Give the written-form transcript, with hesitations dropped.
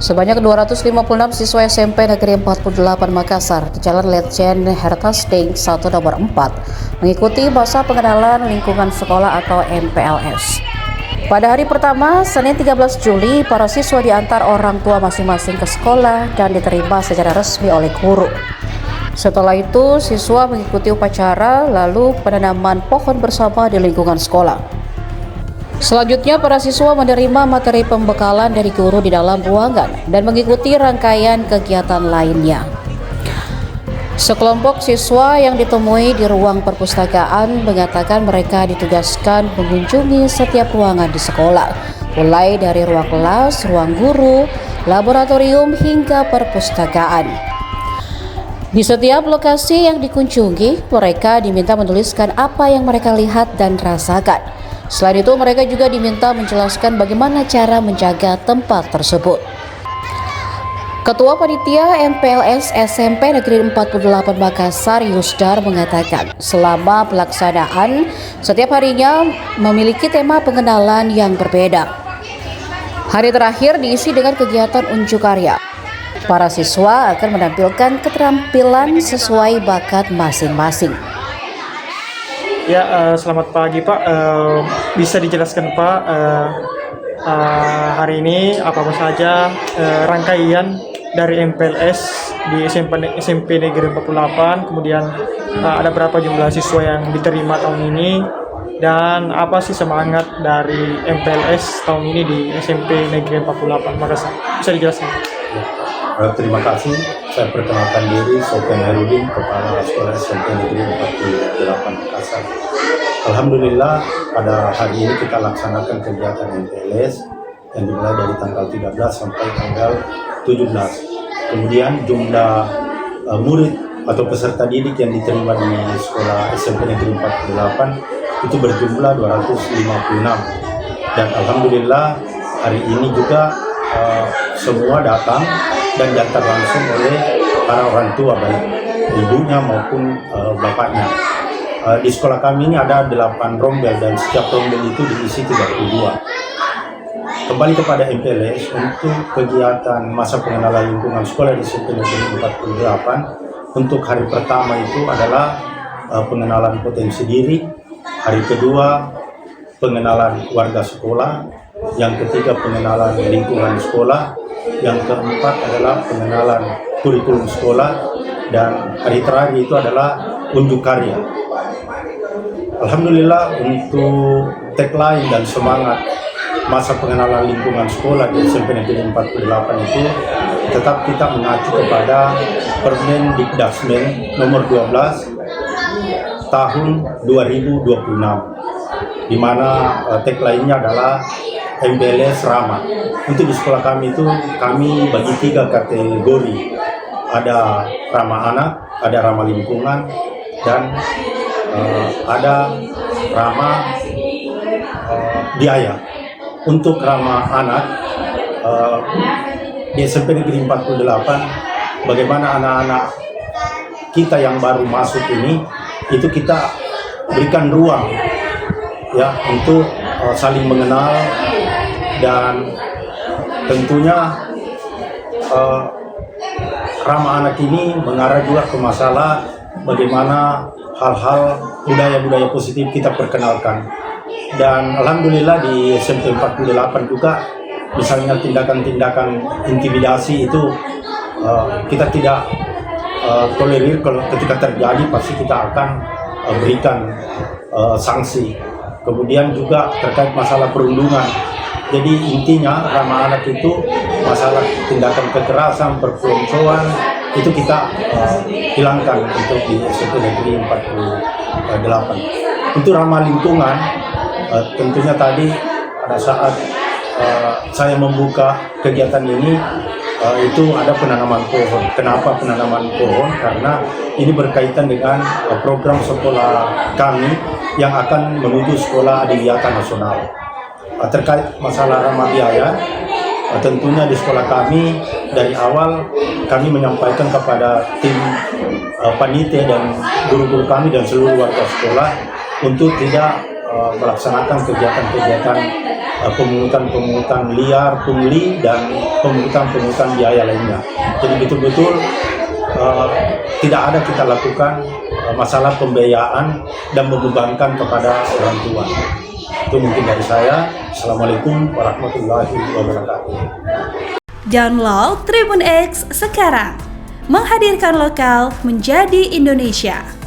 Sebanyak 256 siswa SMP Negeri 48 Makassar di Jalan Letjen Hertasding 1 nomor 4 mengikuti masa pengenalan lingkungan sekolah atau MPLS. Pada hari pertama, Senin 13 Juli, para siswa diantar orang tua masing-masing ke sekolah dan diterima secara resmi oleh guru. Setelah itu, siswa mengikuti upacara lalu penanaman pohon bersama di lingkungan sekolah. Selanjutnya, para siswa menerima materi pembekalan dari guru di dalam ruangan dan mengikuti rangkaian kegiatan lainnya. Sekelompok siswa yang ditemui di ruang perpustakaan mengatakan mereka ditugaskan mengunjungi setiap ruangan di sekolah, mulai dari ruang kelas, ruang guru, laboratorium hingga perpustakaan. Di setiap lokasi yang dikunjungi, mereka diminta menuliskan apa yang mereka lihat dan rasakan. Selain itu, mereka juga diminta menjelaskan bagaimana cara menjaga tempat tersebut. Ketua Panitia MPLS SMP Negeri 48 Makassar, Yusdar, mengatakan selama pelaksanaan, setiap harinya memiliki tema pengenalan yang berbeda. Hari terakhir diisi dengan kegiatan unjuk karya. Para siswa akan menampilkan keterampilan sesuai bakat masing-masing. Ya, selamat pagi Pak. Bisa dijelaskan Pak, hari ini apa saja rangkaian dari MPLS di SMP Negeri 48, kemudian ada berapa jumlah siswa yang diterima tahun ini, dan apa sih semangat dari MPLS tahun ini di SMP Negeri 48 Makassar? Bisa dijelaskan? Terima kasih. Saya perkenalkan diri, Sofian Herudin, Kepala Sekolah SMP Negeri 48 Makassar. Alhamdulillah, pada hari ini kita laksanakan kegiatan MPLS yang dimulai dari tanggal 13 sampai tanggal 17. Kemudian jumlah murid atau peserta didik yang diterima di Sekolah SMP Negeri 48 itu berjumlah 256. Dan Alhamdulillah, hari ini juga semua datang dan diantar langsung oleh para orang tua, baik ibunya maupun bapaknya. Di sekolah kami ini ada 8 rombel dan setiap rombel itu diisi 32. Kembali kepada MPLS, untuk kegiatan masa pengenalan lingkungan sekolah di SMP Negeri 48, untuk hari pertama itu adalah pengenalan potensi diri, hari kedua pengenalan warga sekolah, yang ketiga pengenalan lingkungan sekolah, yang keempat adalah pengenalan kurikulum sekolah, dan hari terakhir itu adalah unjuk karya. Alhamdulillah, untuk tagline dan semangat masa pengenalan lingkungan sekolah di SMP Negeri 48 itu tetap kita mengacu kepada Permendikdasmen nomor 12 tahun 2026, di mana tagline-nya adalah MPLS Ramah. Untuk di sekolah kami itu kami bagi 3 kategori. Ada ramah anak, ada ramah lingkungan, dan ada ramah biaya. Untuk ramah anak di SMP Negeri 48, bagaimana anak-anak kita yang baru masuk ini itu kita berikan ruang ya untuk saling mengenal, dan tentunya ramah anak ini mengarah juga ke masalah bagaimana hal-hal budaya-budaya positif kita perkenalkan. Dan Alhamdulillah di SMP 48 juga, misalnya tindakan-tindakan intimidasi itu kita tidak tolerir. Kalau ketika terjadi pasti kita akan berikan sanksi. Kemudian juga terkait masalah perundungan. Jadi intinya ramah anak itu masalah tindakan kekerasan, perpeloncoan itu kita hilangkan untuk di SMP Negeri 48. Untuk ramah lingkungan, tentunya tadi pada saat saya membuka kegiatan ini itu ada penanaman pohon. Kenapa penanaman pohon? Karena ini berkaitan dengan program sekolah kami yang akan menuju sekolah adiwiyata nasional. Terkait masalah ramah biaya, tentunya di sekolah kami dari awal kami menyampaikan kepada tim panitia dan guru-guru kami dan seluruh warga sekolah untuk tidak melaksanakan kegiatan-kegiatan pemungutan liar, pungli, dan pemungutan biaya lainnya. Jadi betul-betul tidak ada kita lakukan masalah pembiayaan dan membebankan kepada orang tua. Itu mungkin dari saya. Assalamualaikum warahmatullahi wabarakatuh. Download Tribun X sekarang, menghadirkan lokal menjadi Indonesia.